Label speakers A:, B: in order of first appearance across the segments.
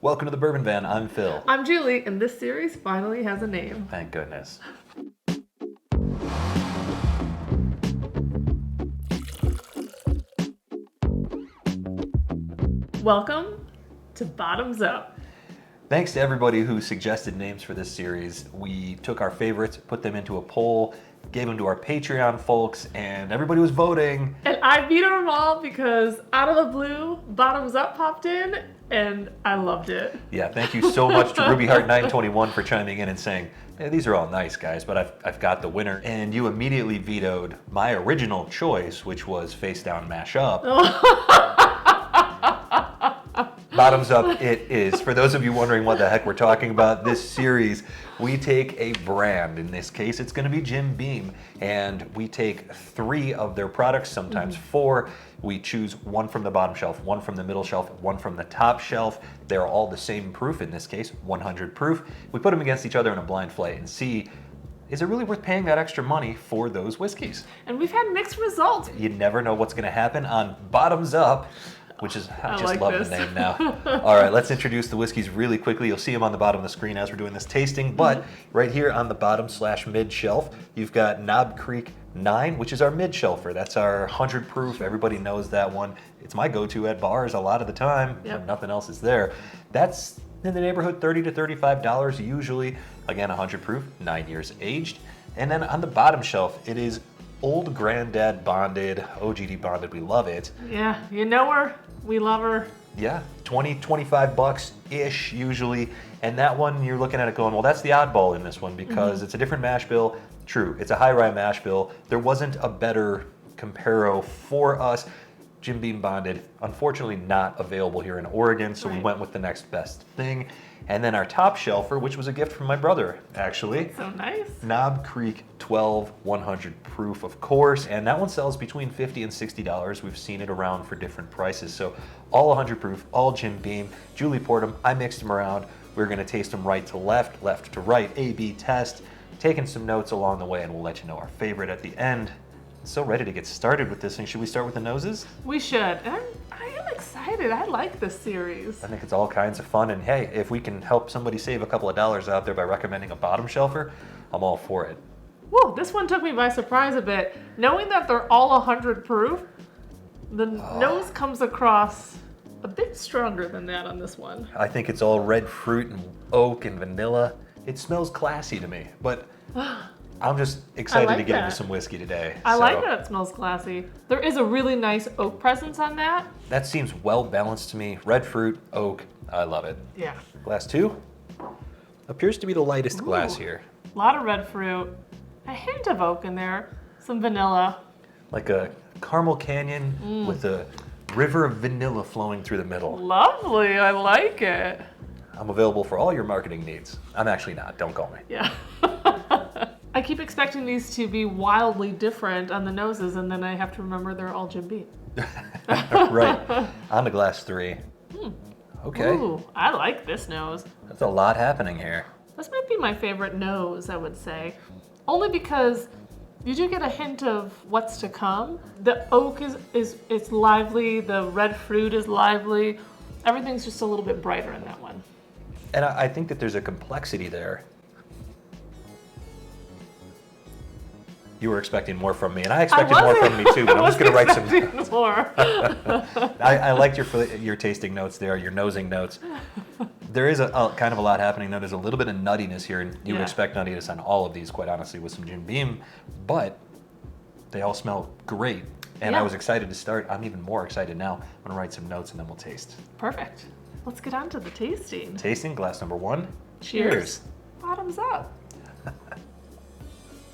A: Welcome to the Bourbon Van. I'm Phil.
B: I'm Julie, and this series finally has a name.
A: Thank goodness.
B: Welcome to Bottoms Up.
A: Thanks to everybody who suggested names for this series. We took our favorites, put them into a poll, gave them to our Patreon folks, and everybody was voting.
B: And I beat them all because out of the blue, Bottoms Up popped in, and I loved it.
A: Yeah, thank you so much to RubyHeart921 for chiming in and saying, hey, these are all nice, guys, but I've got the winner. And you immediately vetoed my original choice, which was Face Down, Mash Up. Bottoms Up it is. For those of you wondering what the heck we're talking about, this series, we take a brand. In this case, it's going to be Jim Beam. And we take 3 of their products, sometimes 4. We choose one from the bottom shelf, one from the middle shelf, one from the top shelf. They're all the same proof, in this case, 100 proof. We put them against each other in a blind flight and see, is it really worth paying that extra money for those whiskeys?
B: And we've had mixed results.
A: You never know what's going to happen on Bottoms Up, which is, I just
B: like
A: love
B: this.
A: the name now. All right, let's introduce the whiskeys really quickly. You'll see them on the bottom of the screen as we're doing this tasting, but right here on the bottom/mid shelf, you've got Knob Creek 9, which is our mid shelfer. That's our 100 proof. Everybody knows that one. It's my go-to at bars a lot of the time.
B: Yep.
A: Nothing else is there. That's in the neighborhood $30 to $35 usually. Again, 100 proof, 9 years aged. And then on the bottom shelf, it is Old Granddad bonded, OGD bonded. We love it.
B: Yeah, you know her. We love her.
A: Yeah, 20, 25 bucks-ish usually. And that one, you're looking at it going, well, that's the oddball in this one because it's a different mash bill. True, it's a high rye mash bill. There wasn't a better comparo for us. Jim Beam bonded, unfortunately not available here in Oregon, so we went with the next best thing. And then our top shelfer, which was a gift from my brother, actually.
B: So nice.
A: Knob Creek 12 100 proof, of course, and that one sells between $50 and $60. We've seen it around for different prices. So all 100 proof, all Jim Beam. Julie poured them, I mixed them around. We're gonna taste them right to left, left to right, A/B test, taking some notes along the way, and we'll let you know our favorite at the end. So ready to get started with this thing. Should we start with the noses?
B: We should. And I am excited. I like this series.
A: I think it's all kinds of fun, and hey, if we can help somebody save a couple of dollars out there by recommending a bottom shelfer, I'm all for it.
B: Whoa, this one took me by surprise a bit. Knowing that they're all 100 proof, the nose comes across a bit stronger than that on this one.
A: I think it's all red fruit and oak and vanilla. It smells classy to me, but I'm just excited to get into some whiskey today.
B: I like that it smells classy. There is a really nice oak presence on that.
A: That seems well balanced to me. Red fruit, oak, I love it.
B: Yeah.
A: Glass 2 appears to be the lightest glass here.
B: A lot of red fruit, a hint of oak in there, some vanilla.
A: Like a caramel canyon with a river of vanilla flowing through the middle.
B: Lovely, I like it.
A: I'm available for all your marketing needs. I'm actually not, don't call me.
B: Yeah. I keep expecting these to be wildly different on the noses, and then I have to remember they're all Jim Beam.
A: Right, on to glass 3. Okay.
B: Ooh, I like this nose.
A: That's a lot happening here.
B: This might be my favorite nose, I would say. Only because you do get a hint of what's to come. The oak is lively, the red fruit is lively. Everything's just a little bit brighter in that one.
A: And I think that there's a complexity there. You were expecting more from me, and I expected more from me too, but I'm just going to write some
B: more.
A: I liked your tasting notes there, your nosing notes. There is a kind of a lot happening, though. There's a little bit of nuttiness here, and you would expect nuttiness on all of these, quite honestly, with some Jim Beam, but they all smell great, and I was excited to start. I'm even more excited now. I'm going to write some notes, and then we'll taste.
B: Perfect. Let's get on to the tasting.
A: Tasting, glass number 1.
B: Cheers. Bottoms up.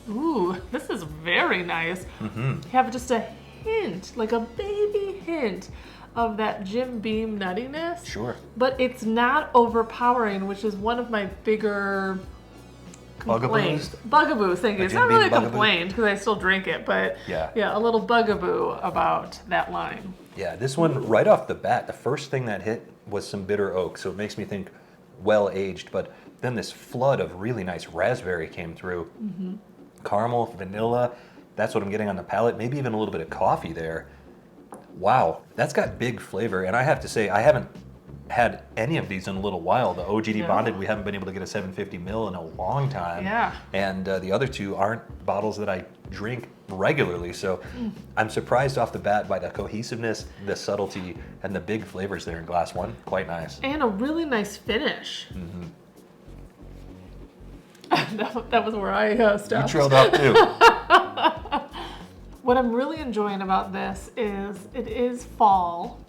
B: Ooh, this is very nice. You have just a hint, like a baby hint of that Jim Beam nuttiness.
A: Sure.
B: But it's not overpowering, which is one of my bigger complaints. Bugaboos, thank you. It's not really a complaint because I still drink it, but yeah, a little bugaboo about that line.
A: Yeah, this one, right off the bat, the first thing that hit was some bitter oak, so it makes me think well aged, but then this flood of really nice raspberry came through. Caramel, vanilla, that's what I'm getting on the palate. Maybe even a little bit of coffee there. Wow, that's got big flavor. And I have to say, I haven't had any of these in a little while. The OGD
B: No.
A: bonded, we haven't been able to get a 750 ml in a long time.
B: Yeah.
A: And the other two aren't bottles that I drink regularly. So I'm surprised off the bat by the cohesiveness, the subtlety, and the big flavors there in glass one. Quite nice.
B: And a really nice finish. that was where I stopped.
A: You trailed off too.
B: What I'm really enjoying about this is it is fall.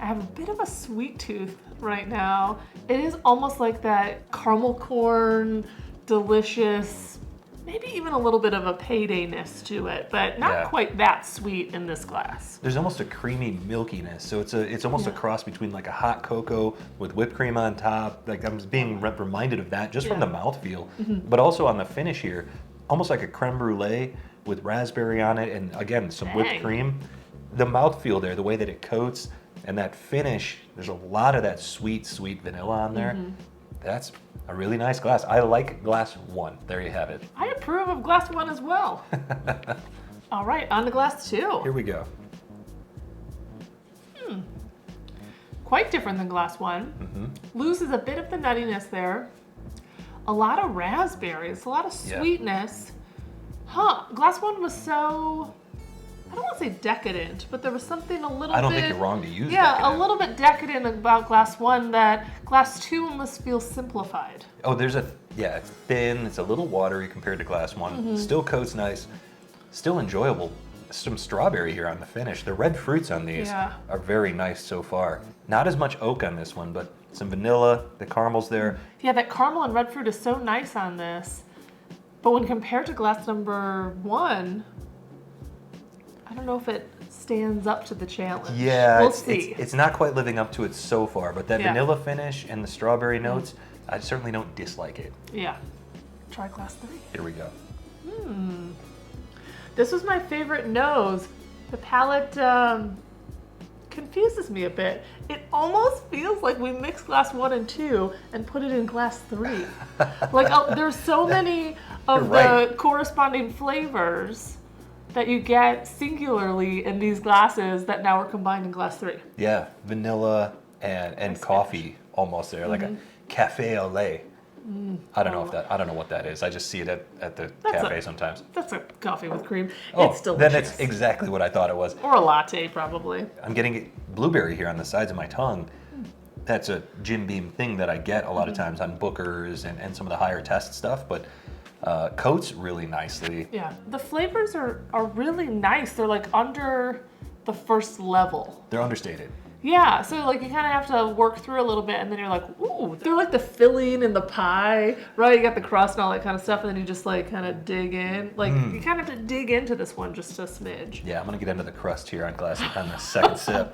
B: I have a bit of a sweet tooth right now. It is almost like that caramel corn, delicious, maybe even a little bit of a paydayness to it, but not quite that sweet in this glass.
A: There's almost a creamy milkiness, so it's almost a cross between like a hot cocoa with whipped cream on top. Like I'm being reminded of that just from the mouthfeel, but also on the finish here, almost like a creme brulee with raspberry on it, and again some whipped cream. The mouthfeel there, the way that it coats, and that finish, there's a lot of that sweet vanilla on there. That's a really nice glass. I like glass one. There you have it.
B: I approve of glass one as well. All right, on to glass two.
A: Here we go.
B: Quite different than glass one. Loses a bit of the nuttiness there. A lot of raspberries, a lot of sweetness. Glass one was so, I don't want to say decadent, but there was something a little bit.
A: I don't think you're wrong to use
B: decadent.
A: a
B: little bit decadent about glass one that glass two almost feels simplified.
A: Oh, there's it's thin, it's a little watery compared to glass one. Still coats nice, still enjoyable. Some strawberry here on the finish. The red fruits on these are very nice so far. Not as much oak on this one, but some vanilla, the caramel's there.
B: Yeah, that caramel and red fruit is so nice on this. But when compared to glass number one, I don't know if it stands up to the challenge.
A: Yeah,
B: we'll see.
A: It's not quite living up to it so far, but that vanilla finish and the strawberry notes, I certainly don't dislike it.
B: Yeah. Try glass three.
A: Here we go.
B: This was my favorite nose. The palate confuses me a bit. It almost feels like we mixed glass one and two and put it in glass three. Like there's so many of the corresponding flavors that you get singularly in these glasses that now are combined in glass three.
A: Yeah, vanilla and coffee almost there, like a cafe au lait. I don't know what that is. I just see it at the cafe sometimes.
B: That's a coffee with cream.
A: Oh,
B: it's delicious.
A: then it's exactly what I thought it was.
B: Or a latte, probably.
A: I'm getting blueberry here on the sides of my tongue. That's a Jim Beam thing that I get a lot of times on Booker's and some of the higher test stuff, but coats really nicely.
B: Yeah, the flavors are really nice. They're like under the first level.
A: They're understated.
B: Yeah, so like you kind of have to work through a little bit, and then you're like, ooh, they're like the filling in the pie, right? You got the crust and all that kind of stuff, and then you just like kind of dig in. Like you kind of have to dig into this one just a smidge.
A: Yeah, I'm gonna get into the crust here on the second sip.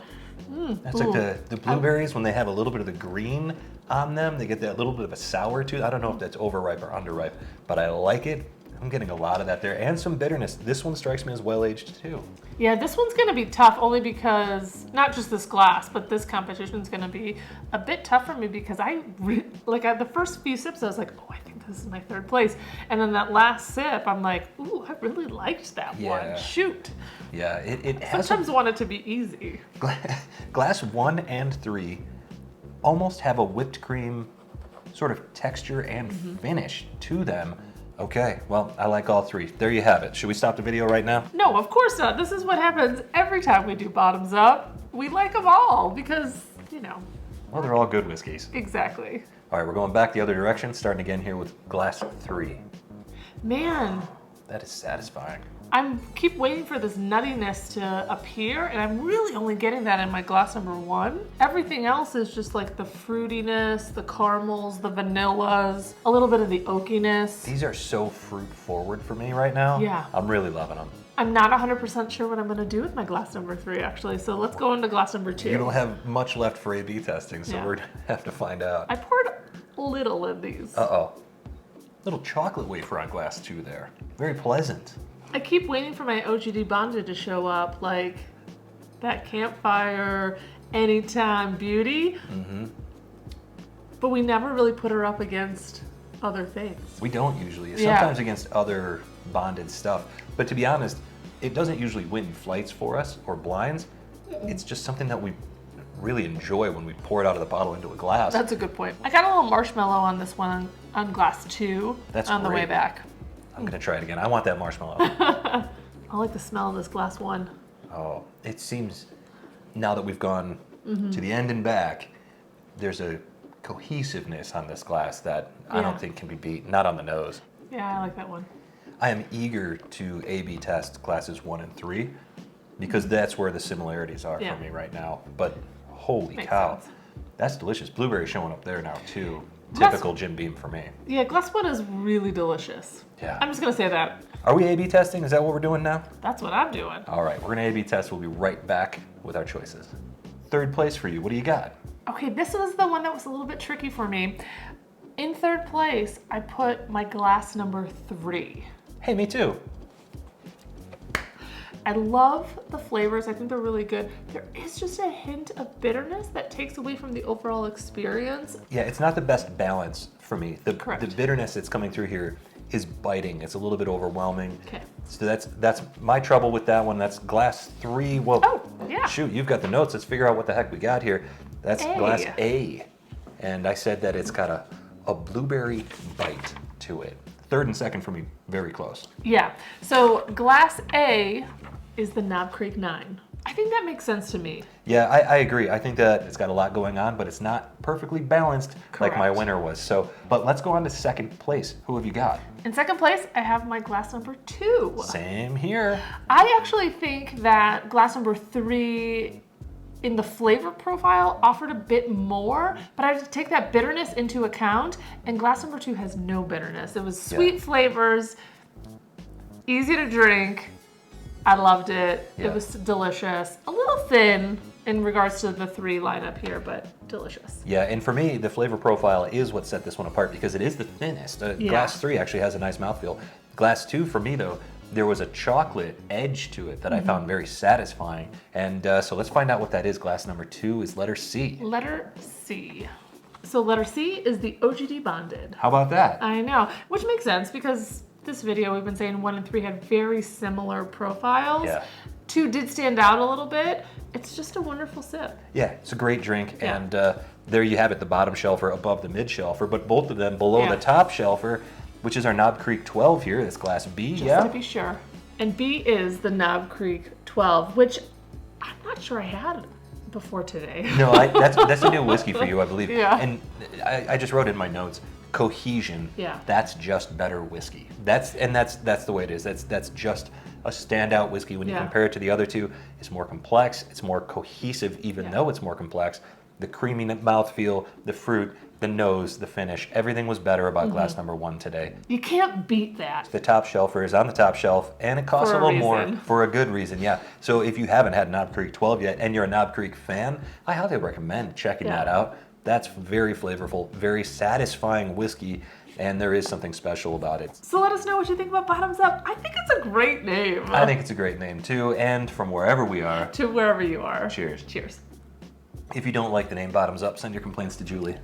A: That's like the blueberries, when they have a little bit of the green on them, they get that little bit of a sour too. I don't know if that's overripe or underripe, but I like it. I'm getting a lot of that there, and some bitterness. This one strikes me as well-aged too.
B: Yeah, this one's gonna be tough only because, not just this glass, but this competition's gonna be a bit tough for me because at the first few sips I was like, oh, I think this is my third place. And then that last sip, I'm like, ooh, I really liked that one. Shoot.
A: Yeah, it has
B: sometimes want it to be easy.
A: Glass 1 and 3 almost have a whipped cream sort of texture and finish to them. Okay, well, I like all three. There you have it. Should we stop the video right now?
B: No, of course not. This is what happens every time we do bottoms up. We like them all because,
A: Well, they're all good whiskeys.
B: Exactly.
A: All right, we're going back the other direction, starting again here with glass 3.
B: Man.
A: That is satisfying.
B: I keep waiting for this nuttiness to appear, and I'm really only getting that in my glass number 1. Everything else is just like the fruitiness, the caramels, the vanillas, a little bit of the oakiness.
A: These are so fruit forward for me right now.
B: Yeah.
A: I'm really loving them.
B: I'm not 100% sure what I'm going to do with my glass number 3, actually, so let's go into glass number 2.
A: You don't have much left for A/B testing, so we're going to have to find out.
B: I poured a little in these.
A: Uh-oh. Little chocolate wafer on glass 2 there. Very pleasant.
B: I keep waiting for my OGD bonded to show up, like that campfire, anytime beauty. But we never really put her up against other things.
A: We don't usually. Sometimes against other bonded stuff. But to be honest, it doesn't usually win flights for us or blinds. It's just something that we really enjoy when we pour it out of the bottle into a glass.
B: That's a good point. I got a little marshmallow on this one on glass 2 on the way
A: great.
B: back.
A: I'm gonna try it again. I want that marshmallow.
B: I like the smell of this glass 1.
A: Oh, it seems, now that we've gone to the end and back, there's a cohesiveness on this glass that I don't think can be beat, not on the nose.
B: Yeah, I like that one.
A: I am eager to A/B test glasses 1 and 3 because that's where the similarities are for me right now. But holy cow, that's delicious. Blueberry showing up there now too. Typical Jim Beam for me.
B: Yeah, glass 1 is really delicious.
A: Yeah.
B: I'm just gonna say that.
A: Are we A/B testing? Is that what we're doing now?
B: That's what I'm doing.
A: All right, we're gonna A/B test. We'll be right back with our choices. Third place for you. What do you got?
B: Okay, this was the one that was a little bit tricky for me. In third place, I put my glass number 3.
A: Hey, me too.
B: I love the flavors. I think they're really good. There is just a hint of bitterness that takes away from the overall experience.
A: Yeah, it's not the best balance for me.
B: Correct.
A: The bitterness that's coming through here is biting. It's a little bit overwhelming.
B: Okay.
A: So that's my trouble with that one. That's glass 3. Well,
B: Oh, yeah.
A: shoot, you've got the notes. Let's figure out what the heck we got here. That's
B: A.
A: glass A. And I said that it's got a blueberry bite to it. Third and second for me, very close.
B: Yeah. So glass A is the Knob Creek 9. I think that makes sense to me.
A: Yeah, I agree. I think that it's got a lot going on, but it's not perfectly balanced like my
B: Correct.
A: winner was. So, but let's go on to second place. Who have you got?
B: In second place, I have my glass number 2.
A: Same here.
B: I actually think that glass number 3 in the flavor profile offered a bit more, but I have to take that bitterness into account, and glass number 2 has no bitterness. It was sweet flavors, easy to drink. I loved it.
A: Yeah.
B: It was delicious. A little thin in regards to the 3 lineup here, but delicious.
A: Yeah, and for me, the flavor profile is what set this one apart because it is the thinnest. Glass 3 actually has a nice mouthfeel. Glass 2, for me though, there was a chocolate edge to it that I found very satisfying. And so let's find out what that is. Glass number 2 is letter C.
B: Letter C. So letter C is the OGD bonded.
A: How about that?
B: I know, which makes sense because this video we've been saying 1 and 3 had very similar profiles.
A: Yeah.
B: 2 did stand out a little bit. It's just a wonderful sip.
A: Yeah, it's a great drink.
B: Yeah.
A: And there you have it, the bottom shelfer above the mid shelfer, but both of them below the top shelfer, which is our Knob Creek 12 here. That's glass B,
B: Just to be sure. And B is the Knob Creek 12, which I'm not sure I had before today.
A: No, that's a new whiskey for you, I believe.
B: Yeah.
A: And I just wrote in my notes, cohesion.
B: Yeah.
A: That's just better whiskey. That's the way it is. That's just a standout whiskey when you compare it to the other two. It's more complex. It's more cohesive, even though it's more complex. The creamy mouthfeel, the fruit, the nose, the finish, everything was better about glass number 1 today.
B: You can't beat that.
A: The top shelfer is on the top shelf, and it costs
B: For
A: a
B: a
A: little more
B: reason.
A: for a good reason, yeah. So if you haven't had Knob Creek 12 yet, and you're a Knob Creek fan, I highly recommend checking that out. That's very flavorful, very satisfying whiskey, and there is something special about it.
B: So let us know what you think about Bottoms Up. I think it's a great name.
A: I think it's a great name too, and from wherever we are,
B: To wherever you are.
A: cheers.
B: Cheers.
A: If you don't like the name Bottoms Up, send your complaints to Julie.